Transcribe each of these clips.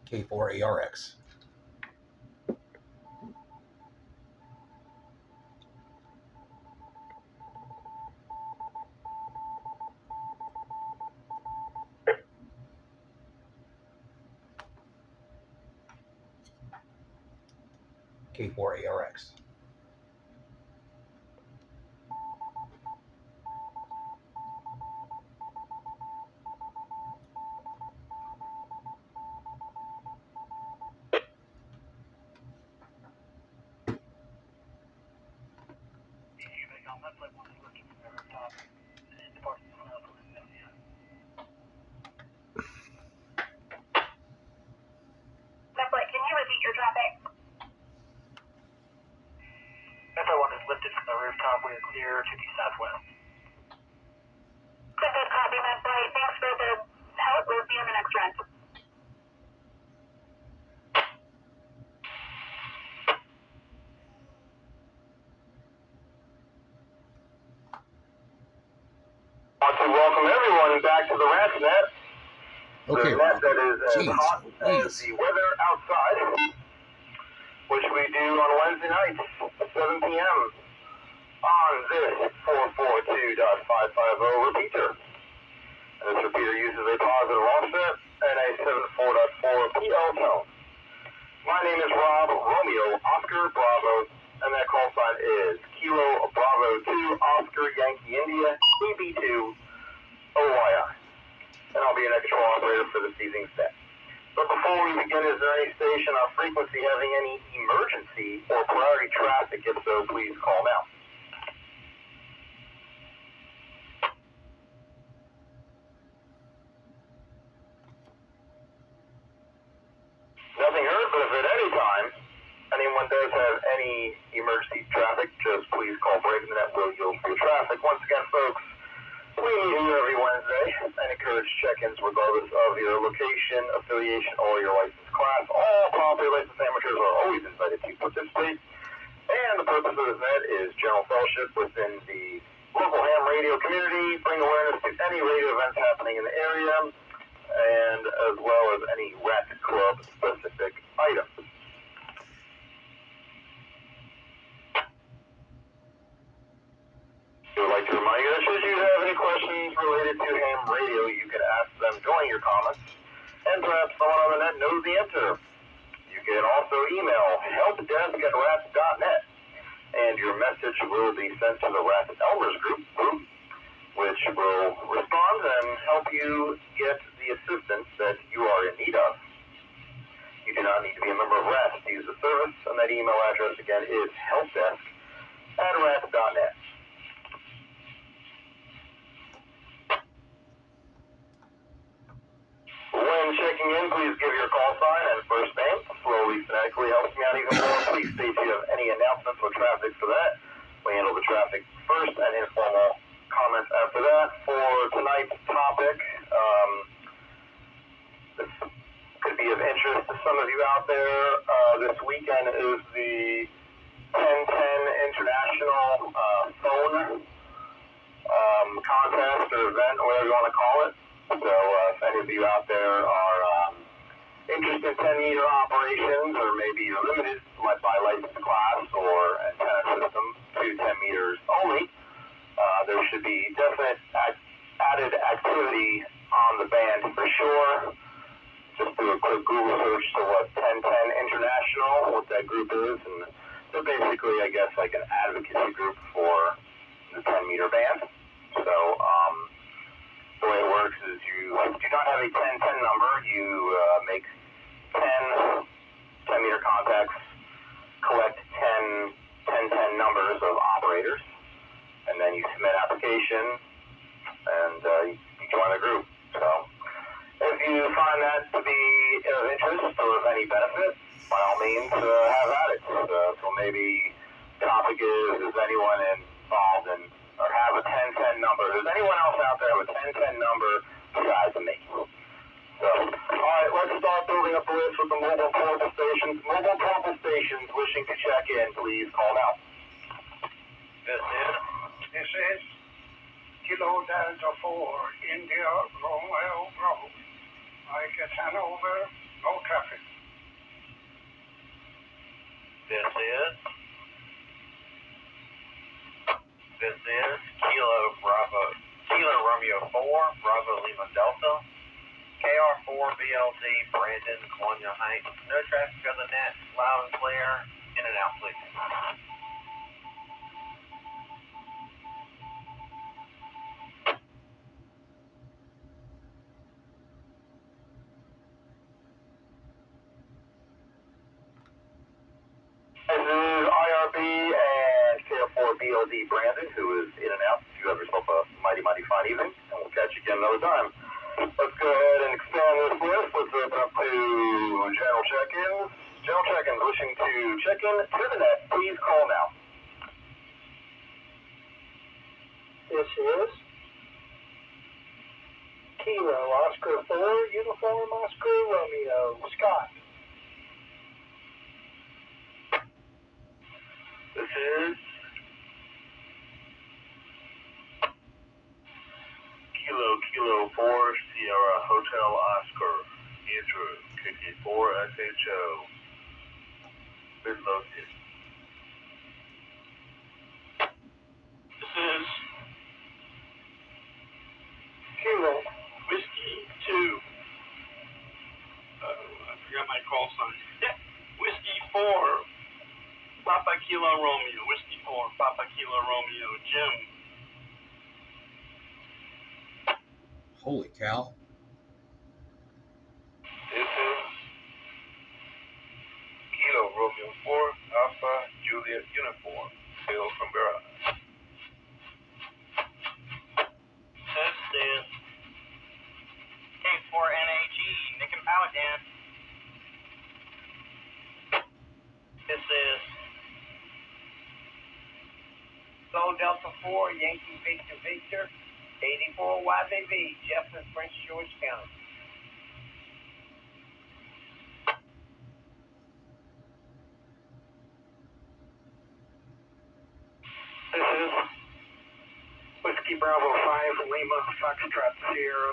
K4ARX. K4ARX. Can you repeat your traffic? F1 is lifted from the rooftop. We are clear to the southwest. Good copy, Miss White. Thanks for the help. We'll see you on the next run. I want to welcome everyone back to the Rats Net. Okay, the net that is as Jeez, hot as please. the weather outside, which we do on Wednesday nights at 7 p.m. on this 442.550 repeater. And this repeater uses a positive offset and a 74.4 PL tone. My name is Rob Romeo Oscar Bravo, and that call sign is Kilo Bravo 2 Oscar Yankee India EB2 OYI. And I'll be an extra operator for this evening's set. But before we begin, is there any station on frequency having any emergency or priority traffic? If so, please call now. Nothing heard, but if at any time anyone does have any emergency traffic, just please call Breaking the Net. We'll yield for your traffic. Once again, folks, we meet here every Wednesday and encourage check-ins regardless of your location, affiliation, or your license class. All properly licensed amateurs are always invited to participate. And the purpose of this net is general fellowship within the local ham radio community, bring awareness to any radio events happening in the area, and as well as any Rat Club specific items. I would like to remind you that should you have any questions related to ham radio, you can ask them during your comments, and perhaps someone on the net knows the answer. You can also email helpdesk@rats.net, and your message will be sent to the Rats Elmers group, which will respond and help you get the assistance that you are in need of. You do not need to be a member of Rats to use the service, and that email address again is helpdesk@rats.net. When checking in, please give your call sign and first name. Slowly, phonetically helps me out even more. Please state if you have any announcements or traffic for that. We handle the traffic first and informal comments after that. For tonight's topic, this could be of interest to some of you out there. This weekend is the 1010 International phone contest or event, or whatever you want to call it. So if any of you out there are interested in 10-meter operations, or maybe you're limited by license class or antenna system to 10 meters only, there should be definite added activity on the band for sure. Just do a quick Google search to what 1010 International, what that group is, and they're basically, I guess, like an advocacy group for the 10-meter band. So the way it works is you do not have a 1010 number. You make 10-meter contacts, collect 10 1010 numbers of operators, and then you submit application, and you join the group. So if you find that to be of interest or of any benefit, by all means, have at it. So maybe the topic is anyone involved in or have a 1010 number? Does anyone else out there have a 1010 number besides me? So, all right, let's start building up the list with the mobile portable stations. Mobile portable stations wishing to check in, please call now. This is Kilo Delta 4, India, Romeo Road. Mike at Hanover, No traffic. This is Kilo Romeo 4, Bravo Lima Delta, KR4 BLD, Brandon, Colonial Heights. No traffic on the net, loud and clear, in and out, please. This is IRB and KR4 BLD, Brandon, who is in and out. You have yourself a mighty, mighty fine evening, and we'll catch you again another time. Let's go ahead and expand this list. Let's open up to general check-ins. General check-ins wishing to check in to the net. Please call now. This is Kilo Oscar 4, Uniform Oscar Romeo, Scott. This is Kilo 4, Sierra Hotel Oscar, Andrew, KK4 SHO, Midlothian. This is Kilo. Whiskey 2. I forgot my call sign. Whiskey 4. Papa Kilo Romeo. Whiskey 4. Papa Kilo Romeo. Jim. Holy cow. This is Kilo Romeo 4, Alpha Juliet Uniform, Bill from Garage. This is K4NAG, Nick and Paladin. This is Sol Delta 4, Yankee Victor, 84 YBB, Jefferson, Prince George County. This is Whiskey Bravo 5, Lima, Foxtrot Sierra,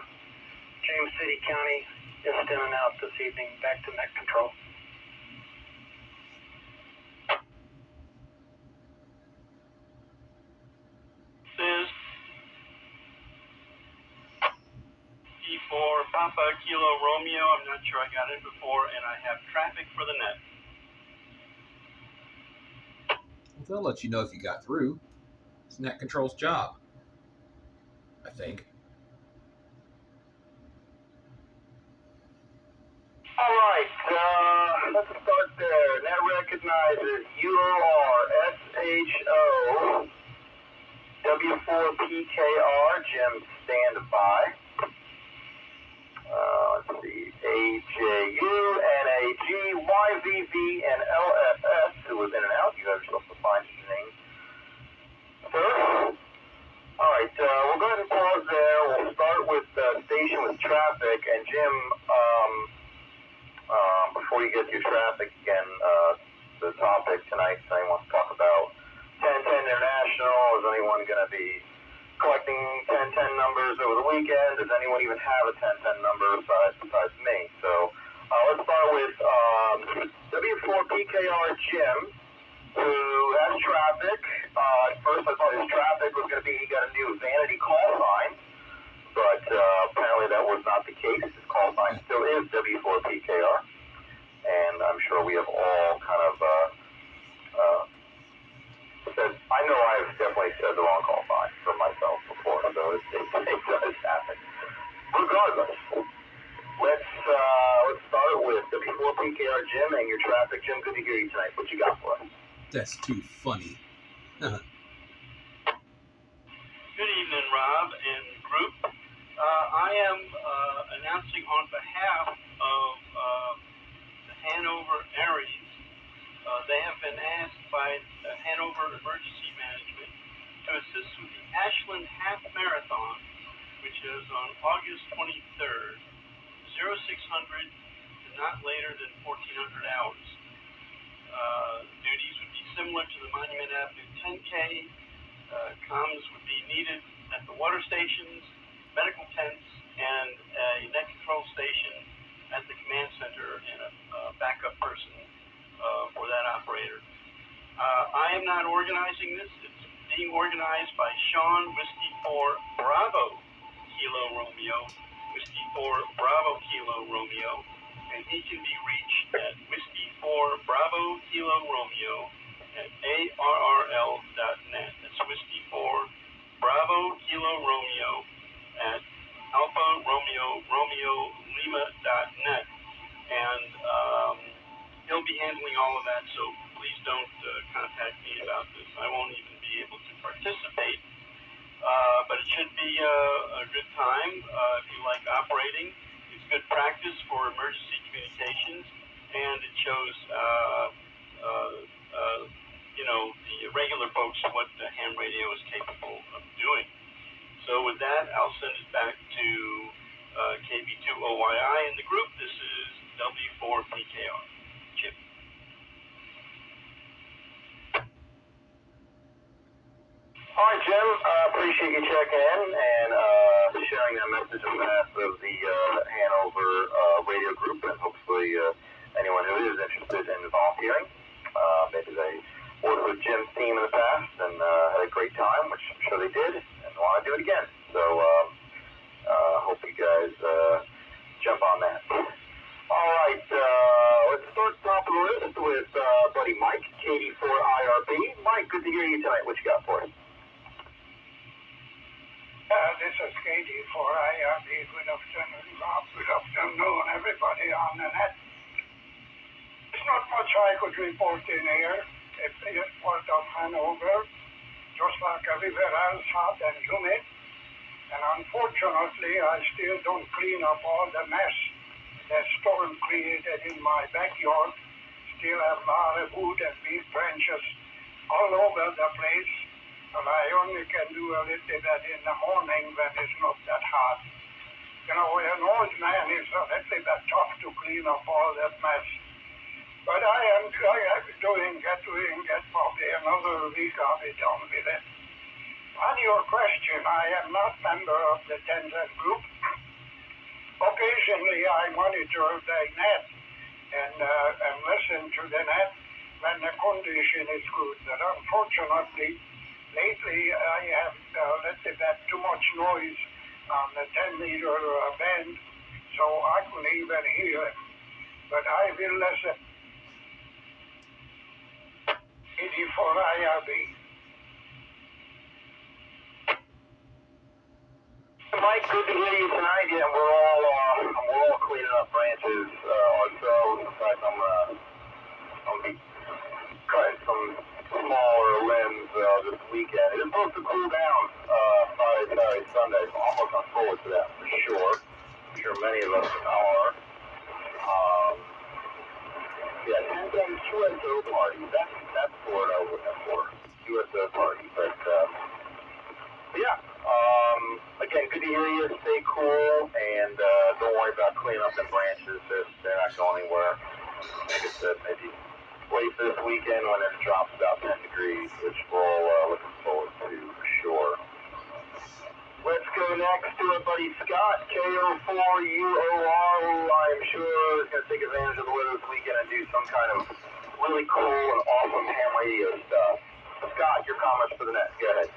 James City County, just in and out this evening, back to net control. This is E4 Papa Kilo Romeo. I'm not sure I got in before, and I have traffic for the net. Well, they'll let you know if you got through. It's Net Control's job, I think. All right, let's start there. Net recognizes URSHO W4PKR, Jim, stand by. Let's see, AJU, NAG, YVV, and LFS, who was in and out. You have yourself a fine evening, sir. All right, we'll go ahead and pause there. We'll start with station with traffic. And Jim, before you get to your traffic again, the topic tonight, anyone wants to talk about 1010 International? Is anyone going to be collecting 1010 numbers over the weekend? Does anyone even have a 1010 number besides me? So let's start with W4PKR Jim, who has traffic. At first I thought his traffic was going to be he got a new vanity call sign, but apparently that was not the case. His call sign still is W4PKR, and I'm sure we have all kind of said, I know I've definitely said the wrong call sign for myself before, so it does happen. Regardless, let's start with W4PKR Jim and your traffic. Jim, good to hear you tonight. What you got for us? That's too funny. Good evening, Rob and group. I am announcing on behalf of the Hanover Aries. They have been asked by Hanover Emergency Management to assist with the Ashland Half Marathon, which is on August 23rd, 0600 to not later than 1400 hours. Duties would be similar to the Monument Avenue 10K. Comms would be needed at the water stations, medical tents, and a net control station at the command center organizing this. It's being organized by Sean Whiskey 4 Bravo Kilo Romeo, Whiskey 4 Bravo Kilo Romeo, and he can be reached at Whiskey 4 Bravo Kilo Romeo at ARRL.net. That's Whiskey 4 Bravo Kilo Romeo at Alpha Romeo Romeo Lima.net. And he'll be handling all of that, so please don't contact me about this. I won't even be able to participate, but it should be a good time if you like operating. It's good practice for emergency communications, and it shows the regular folks what the ham radio is capable of doing. So with that, I'll send it back to KB2OYI in the group. This is W4PKR. Chip. All right, Jim. Appreciate you checking in and sharing that message on behalf of the Hanover radio group, and hopefully anyone who is interested in volunteering, maybe they worked with Jim's team in the past and had a great time, which I'm sure they did, and want to do it again. So hope you guys jump on that. All right, let's start top of the list with buddy Mike, KD4IRB. Mike, good to hear you tonight. What you got for us? This is KD4IRB. Good afternoon, Rob. Good afternoon, everybody on the net. There's not much I could report in here. It's the part of Hanover, just like everywhere else, hot and humid. And unfortunately, I still don't clean up all the mess that storm created in my backyard. Still have a lot of wood and beef branches all over the place. And I only can do a little bit in the morning when it's not that hot. You know, an old man is a little bit tough to clean up all that mess. But I am doing it probably another week I'll be done with it. On your question, I am not member of the Tenzin group. Occasionally I monitor the net and listen to the net when the condition is good. But unfortunately, lately I have let's say that too much noise on the 10-meter band, so I couldn't even hear it. But I will listen. 84 IRB. Mike, good to hear you tonight. Yeah, we're all cleaning up branches ourselves. In fact, I'm be cutting some smaller limbs this weekend. It's supposed to cool down Friday, Saturday, Sunday, so I'm looking forward to that for sure. I'm sure many of us are. Yeah, 10-day QSO party. That's the word I was looking for. QSO party. But yeah. Again, good to hear you. Stay cool, and don't worry about cleaning up the branches. They're not going anywhere. Like I said, maybe wait this weekend when it drops about 10 degrees, which we're all looking forward to for sure. Let's go next to our buddy Scott, KO4UOR, who I'm sure is going to take advantage of the weather this weekend and do some kind of really cool and awesome ham radio stuff. Scott, your comments for the net. Go ahead.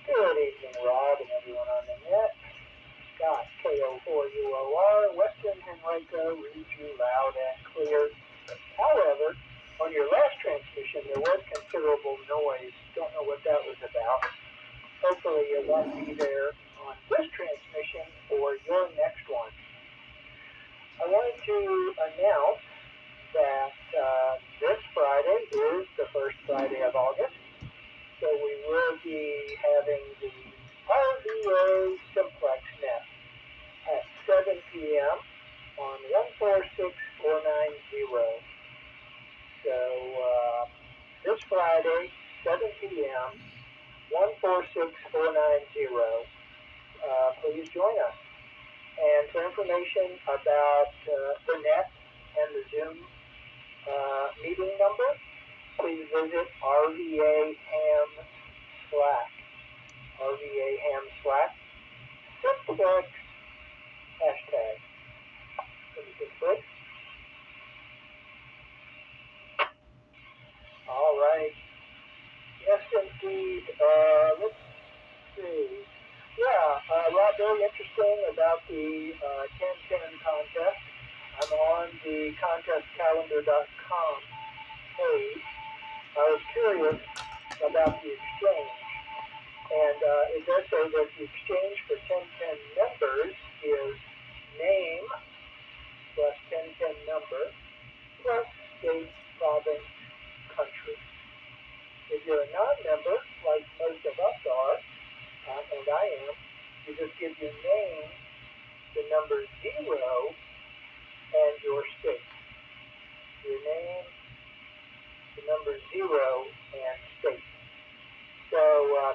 Good evening, Rob, and everyone on the net. Scott, KO4UOR, Western Henrico, reads you loud and clear. However, on your last transmission, there was considerable noise. Don't know what that was about. Hopefully it won't be there on this transmission or your next one. I wanted to announce that this Friday is the first Friday of August. So we will be having the RVA Simplex Net at 7 p.m. on 146490. So this Friday, 7 p.m., 146490. Please join us. And for information about the net and the Zoom meeting number, please visit RVA Ham Slack. RVA Ham Slack. Simplex hashtag. Pretty good, Let's see. Yeah, Rob, very interesting about the 1010 contest. I'm on the contestcalendar.com page. I was curious about the exchange, and it does say that the exchange for 1010 members is name plus 1010 number plus state, province, country. If you're a non-member, like most of us are, and I am, you just give your name, the number 0, and your state. Your name, the number 0, and state. So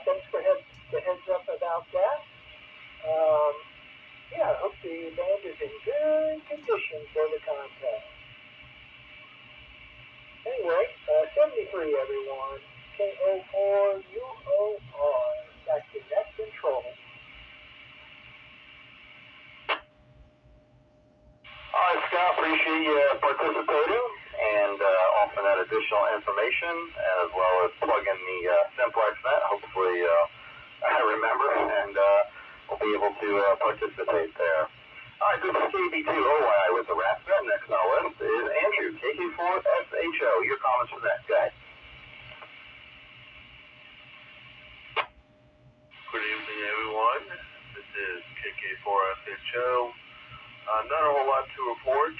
thanks for the heads up about that. Yeah, I hope the band is in good condition for the contest. Anyway, 73 everyone. KO4UOR. Back to net control. All right, Scott, appreciate you participating and offering that additional information, as well as plugging the Simplex net. Hopefully, I remember and we'll be able to participate there. All right, this is KB2OI with the RASNet. Next on our list is Andrew, KK4SHO. Your comments for that guy. Good evening, everyone. This is KK4SHO. Not a whole lot to report.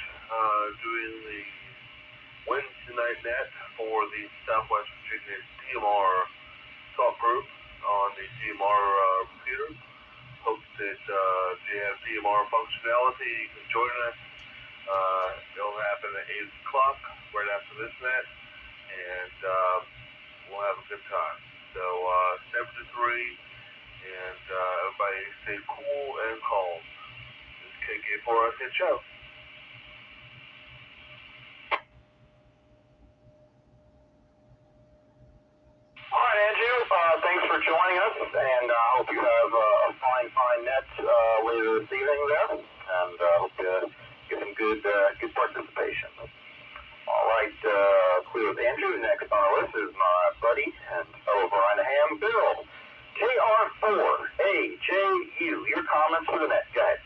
Doing the Wednesday night net for the Southwest Virginia DMR talk group on the DMR computer. Hope that if you have DMR functionality, you can join us. It'll happen at 8 o'clock right after this net, and we'll have a good time. So 7 to 3, and everybody stay cool and calm. This is KK4SHO. All right, Andrew, thanks for joining us, and I hope you have a fine net later this evening there, and hope you get some good participation. All right, clear with Andrew. Next on our list is my buddy and fellow Ham, Bill. KR4AJU. Your comments for the net, guys.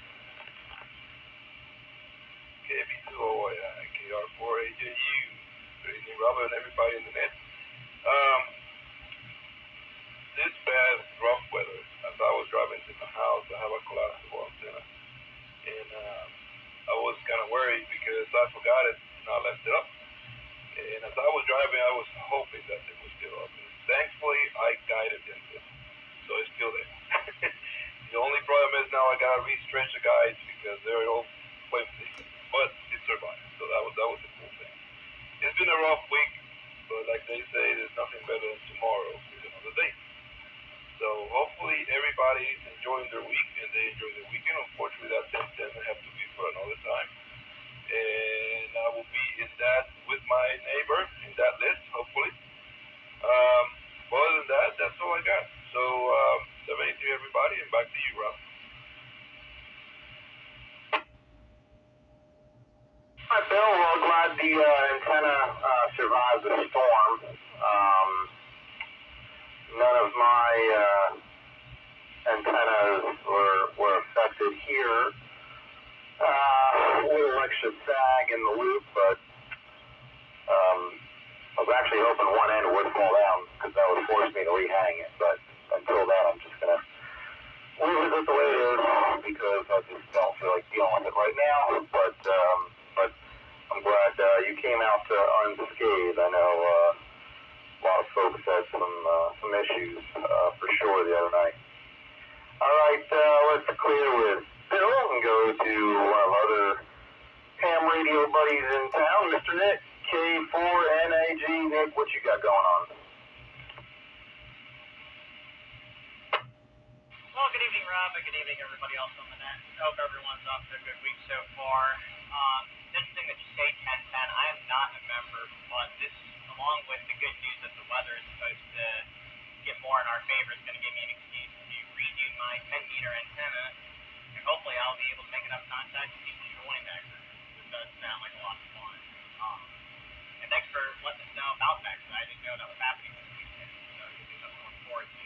KB2OI, KR4AJU. Good evening, Robert, and everybody in the net. This bad rough weather, as I was driving to my house, I have a collapsible antenna, and I was kind of worried because I forgot it and I left it up. And as I was driving, I was hoping that it was still up. And thankfully, I guided it, so it's still there. The only problem is now I gotta re-stretch the guides because they're all flimsy, but it survived. So that was a cool thing. It's been a rough week, but like they say, there's nothing better than tomorrow is another day. So hopefully everybody's enjoying their week and they enjoy their weekend. Unfortunately, that 10-10 will have to be for another time. And I will be in that with my neighbor in that list, hopefully. But other than that, that's all I got. So 73 everybody, and back to you, Rob. All right, Bill. Well, glad the antenna survived the storm. None of my antennas were affected here. A little extra sag in the loop, but I was actually hoping one end would fall down because that would force me to rehang it. But until then, I'm just gonna leave it the way it is because I just don't feel like dealing with it right now. But I'm glad you came out unscathed. I know a lot of folks had some issues for sure the other night. All right, let's clear with Bill and go to one of our other ham radio buddies in town, Mr. Nick, K4NAG. Nick, what you got going on? Well, good evening, Rob, and good evening, everybody else on the net. I hope everyone's off to a good week so far. Interesting that you say 1010. I am not a member, but this, along with the good news that the weather is supposed to get more in our favor, is going to give me an excuse to redo my 10-meter antenna, and hopefully I'll be able to make enough contact to keep joining that group. This does sound like a lot of fun. And thanks for letting us know about that, because I didn't know that was happening this weekend. So something to look forward to.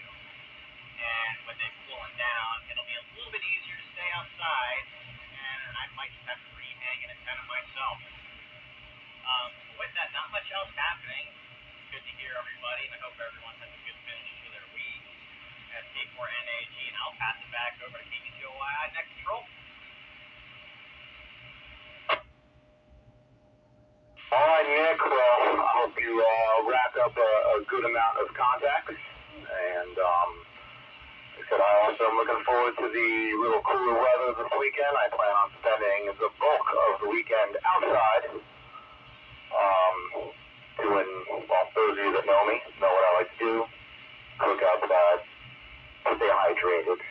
Nick. Well, I hope you rack up a good amount of contacts. And like I said, I also am looking forward to the little cooler weather this weekend. I plan on spending the bulk of the weekend outside. Doing, well, those of you that know me know what I like to do. Cook outside, stay hydrated.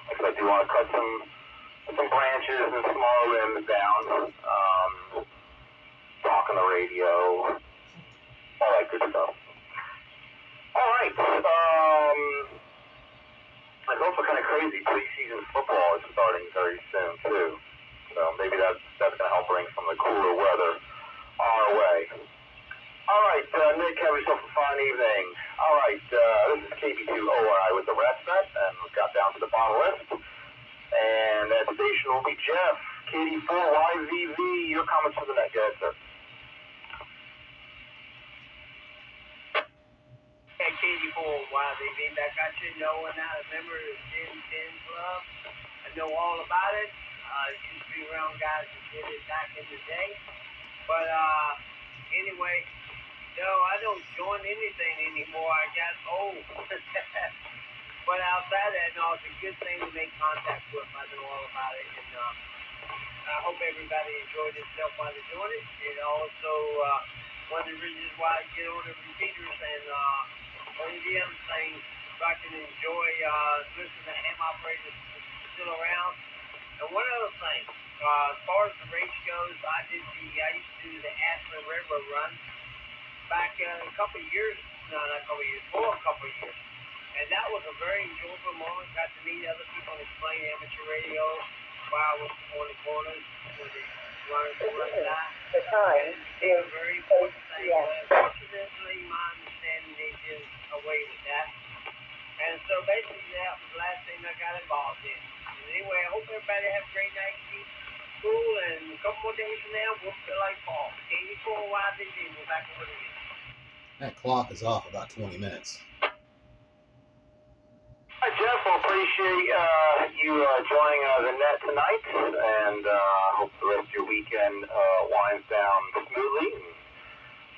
Like I said, I do want to cut some branches and small limbs down. Talk on the radio, all that good stuff. All right. It's also kind of crazy. Preseason football is starting very soon too, so maybe that's going to help bring some of the cooler weather our way. All right, Nick, have yourself a fine evening. All right, this is KB2ORI with the rest set, and we've got down to the bottom list. And that station will be Jeff, KD4YVV. Your comments for the net, go ahead, sir. Yeah, KD4YVV, back I should know when I was a member of the 10 Club. I know all about it. Used to be around guys who did it back in the day. But anyway, no, I don't join anything anymore. I got old. But outside that, no, it's a good thing to make contact with. I know all about it. And I hope everybody enjoyed itself while they're doing it. And also, one of the reasons why I get on the repeaters and on the other thing, so I can enjoy listening to ham operators still around. And one other thing, as far as the race goes, I used to do the Ashland Railroad run back a couple of years, for a couple of years. And that was a very enjoyable moment. Got to meet other people and explain amateur radio while I was on the corners with the runners and whatnot. The time it's a very important thing. Unfortunately, my understanding they did away with that. And so basically that was the last thing I got involved in. And anyway, I hope everybody have a great night. Keep cool, and a couple more days from now, we'll feel like fall. KB4YVV, we're back over again. That clock is off about 20 minutes. Hi, Jeff. I appreciate you joining the net tonight, and hope the rest of your weekend winds down smoothly, and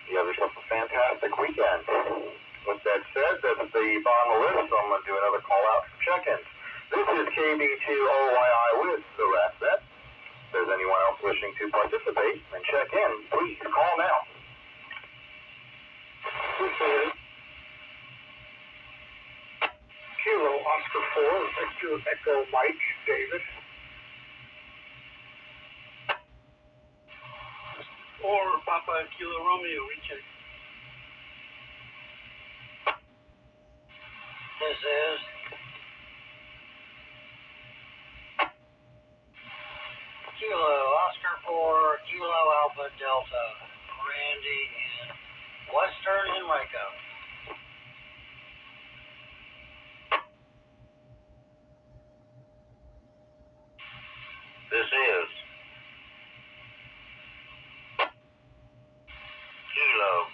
you have yourself a fantastic weekend. With that said, that's the bottom of the list, so I'm going to do another call out for check-ins. This is KB2OYI with the rest set. If there's anyone else wishing to participate and check in, please call now. This is Kilo Oscar 4, Victor Echo Mike Davis. Or Papa Kilo Romeo, recheck. This is Kilo Oscar 4, Kilo Alpha Delta, Randy in Western Henrico. This is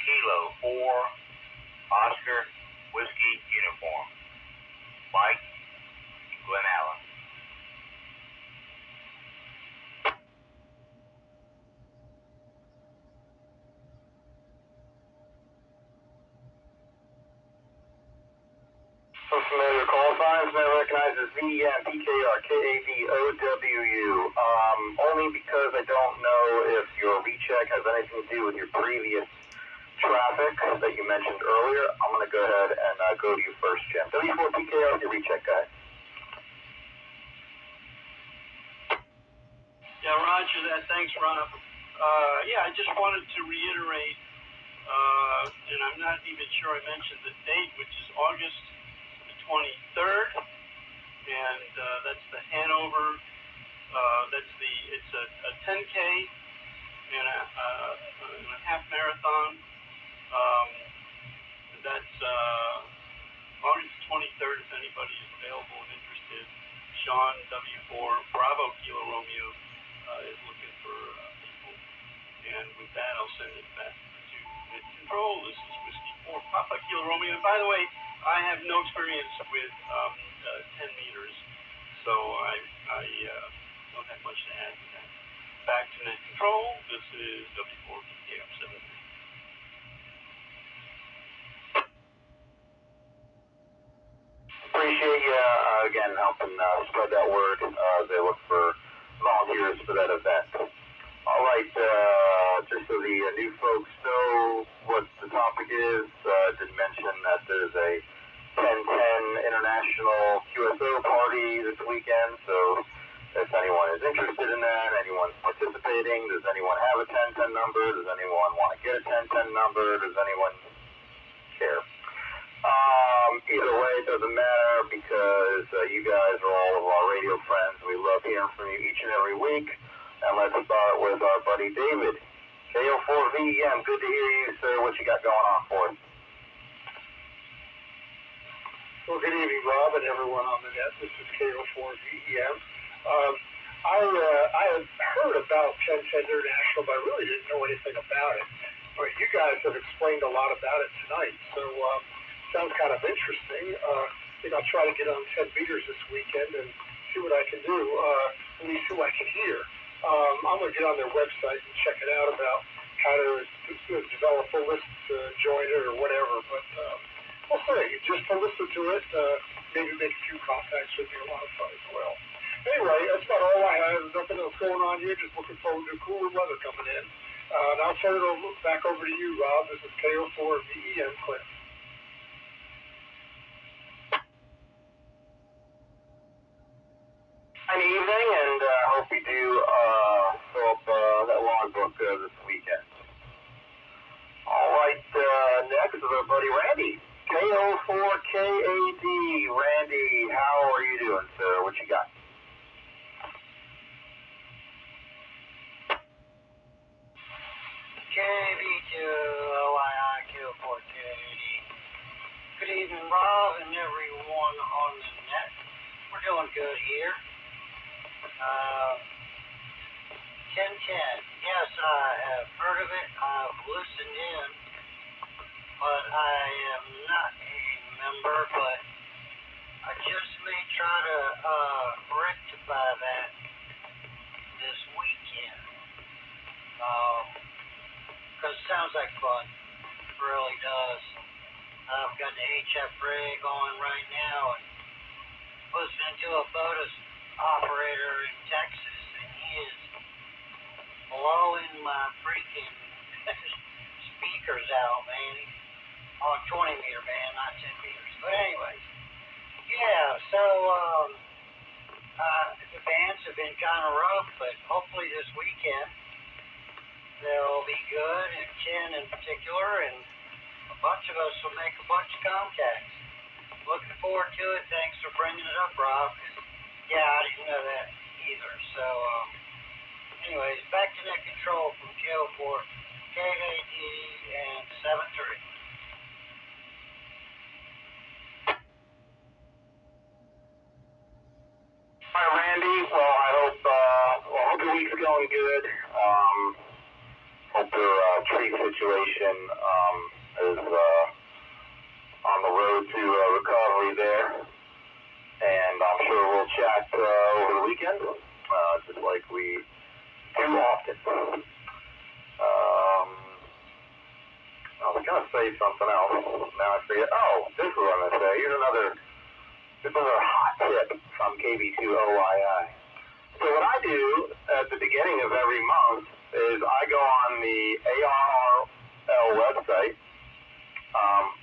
Kilo 4, Oscar, Whiskey Uniform, Mike, Glen Allen. Some familiar call signs, may recognize as VEM, PKR, KADOWU. Only because I don't know if your recheck has anything to do with your previous traffic that you mentioned earlier. I'm going to go ahead and go to you first, Jim. W4PKR, your recheck guy. Yeah, roger that. Thanks, Rob. Yeah, I just wanted to reiterate, and I'm not even sure I mentioned the date, which is August the 23rd, and that's the Hanover. It's a 10K and a half marathon. That's August 23rd. If anybody is available and interested, Sean W4 Bravo Kilo Romeo is looking for people. And with that, I'll send it back to mid control. This is Whiskey 4 Papa Kilo Romeo. And by the way, I have no experience with 10 meters, so I don't have much to add to that. Back to net control. This is W4KM7. Appreciate you, again, helping spread that word as they look for volunteers for that event. All right, just so the new folks know what the topic is, did mention that there's a 1010 International QSO party this weekend, so if anyone is interested in that, anyone participating, does anyone have a 1010 number, does anyone want to get a 1010 number, does anyone care? Either way, it doesn't matter because you guys are all of our radio friends. We love hearing from you each and every week. And let's start with our buddy David. KO4VEM, good to hear you, sir. What you got going on for us? Well, good evening, Rob, and everyone on the net. This is KO4VEM. I had heard about 1010 International, but I really didn't know anything about it. But you guys have explained a lot about it tonight, so sounds kind of interesting. I think I'll try to get on 10 meters this weekend and see what I can do, at least who I can hear. I'm going to get on their website and check it out about how to develop a list to join it or whatever. But we'll see. Just to listen to it, maybe make a few contacts would be a lot of fun as well. Anyway, that's about all I have. There's nothing else going on here. Just looking forward to cooler weather coming in. And I'll turn it back over to you, Rob. This is KO4VEM Cliff. Good evening, and hope you do fill up that logbook this weekend. All right, next is our buddy Randy. KO4KAD. Randy, how are you doing, sir? What you got? KB2OII KO4KAD. Good evening, Rob, and everyone on the net. We're doing good here. 1010. Yes, I have heard of it. I've listened in, but I am not a member. But I just may try to rectify that this weekend. Because it sounds like fun. It really does. I've got the UHF rig on right now and listening to a bonus operator in Texas, and he is blowing my freaking speakers out, man. On 20 meter band, not 10 meters. But anyways, yeah, so the bands have been kind of rough, but hopefully this weekend they'll be good, and Ken in particular, and a bunch of us will make a bunch of contacts. Looking forward to it. Thanks for bringing it up, Rob. Yeah, I didn't know that either. So, anyways, back to net control from KO4, KAD, and 7-3. Hi, Randy. Well, I hope your week's going good. Hope your tree situation is on the road to recovery there. And I'm sure we'll chat over the weekend, just like we do often. I was going to say something else. Now I forget. Oh, this is what I'm going to say. Here's another hot tip from KB2OII. So what I do at the beginning of every month is I go on the ARRL website.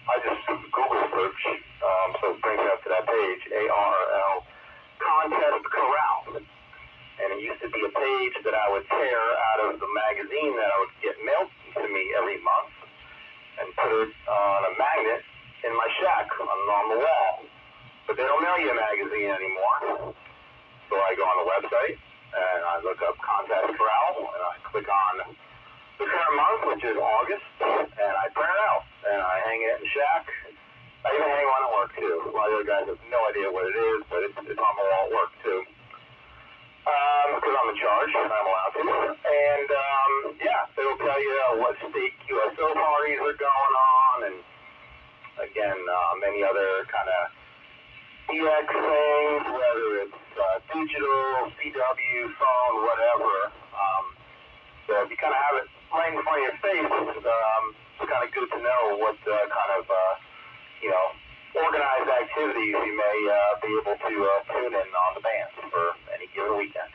I just Google search, so it brings me up to that page, ARRL Contest Corral. And it used to be a page that I would tear out of the magazine that I would get mailed to me every month and put it on a magnet in my shack on the wall. But they don't mail you a magazine anymore. So I go on the website and I look up Contest Corral and I click on the current month, which is August, and I print it out and I hang it in the shack. I even hang one at work too. A lot of the other guys have no idea what it is, but it's on the wall at work too. Because I'm in charge and I'm allowed to. And yeah, it'll tell you what state QSO parties are going on, and again, many other kind of DX things, whether it's digital, CW, phone, whatever. So if you kind of have it right in front of your face, it's kind of good to know what kind of, organized activities you may be able to tune in on the band for any given weekend.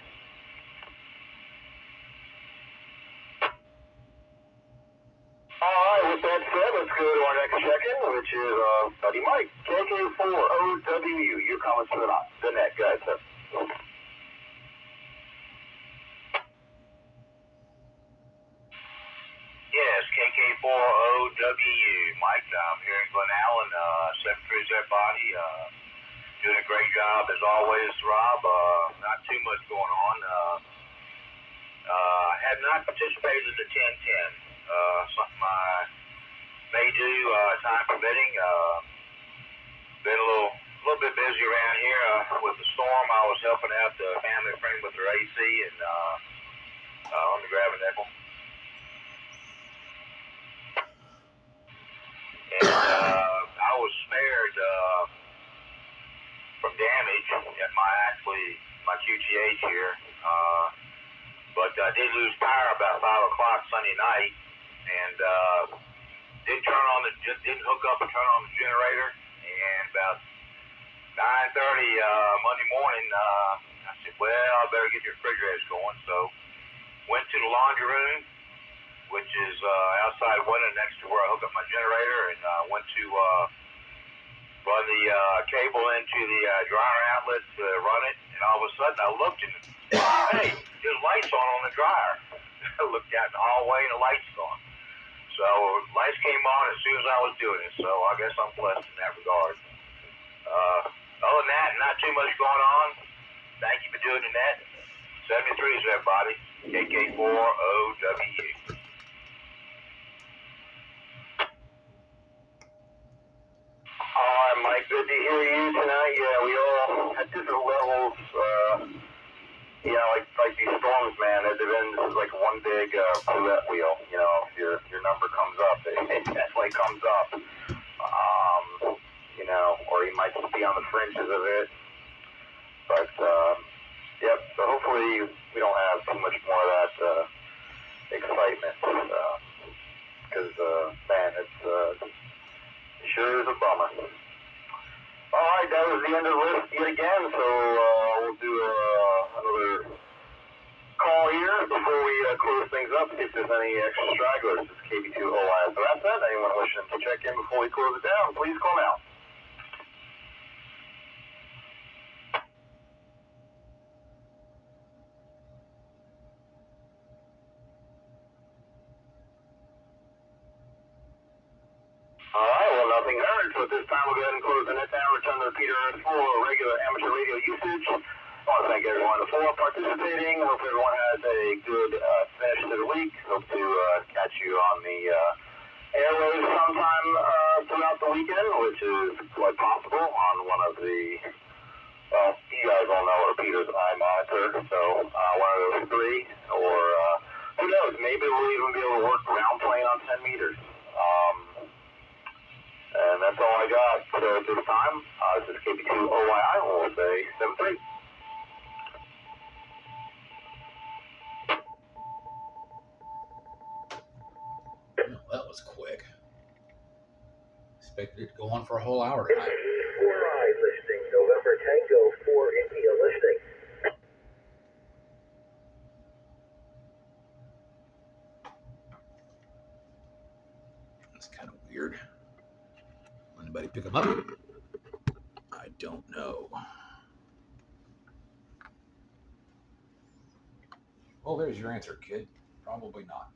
All right, with that said, let's go to our next check-in, which is Buddy Mike, KK4OWU. Your comments for the net. Go ahead, sir. Yes, KK4OWU. Mike, I'm here in Glen Allen, 730 body. Doing a great job as always, Rob. Not too much going on. Have not participated in the 1010. Something I may do, time permitting. Been a little bit busy around here with the storm. I was helping out the family friend with their AC, and let me grab a nickel. And I was spared from damage at my QTH here, but I did lose power about 5 o'clock Sunday night, and didn't hook up and turn on the generator. And about 9:30 Monday morning, I said, well, I better get the refrigerators going. So went to the laundry room, which is outside window next to where I hook up my generator, and went to run the cable into the dryer outlet to run it. And all of a sudden I looked and, hey, there's lights on the dryer. I looked out in the hallway and the lights on. So lights came on as soon as I was doing it. So I guess I'm blessed in that regard. Other than that, not too much going on. Thank you for doing the net. 73s, everybody. KK4OWU. All right, Mike, good to hear you tonight. Yeah, we all at different levels, like these storms, man. This is like one big roulette wheel. If your number comes up, it definitely comes up. Or you might just be on the fringes of it. But, yep, so hopefully we don't have too much more of that excitement. Because, man, it sure is a bummer. All right, that was the end of the list yet again, so we'll do another call here before we close things up, see if there's any extra stragglers. This is KB2OI. So that's it. Anyone wishing to check in before we close it down, please call now. All right, well, nothing heard, so at this time we'll go ahead and close the net down, return the repeater for regular amateur radio usage. I want to thank everyone for participating. Hope everyone has a good finish to the week. Hope to catch you on the airwaves sometime throughout the weekend, which is quite possible on one of the, well, you guys all know what repeaters I monitor, so one of those three, or who knows, maybe we'll even be able to work ground plane on 10 meters. And that's all I got. So at this time, this is KB2OYI, we'll say 7-3. Well, that was quick. Expected it to go on for a whole hour tonight. 4I listing, November Tango 4 India listing. That's kind of weird. Anybody pick them up? I don't know. Well, there's your answer, kid. Probably not.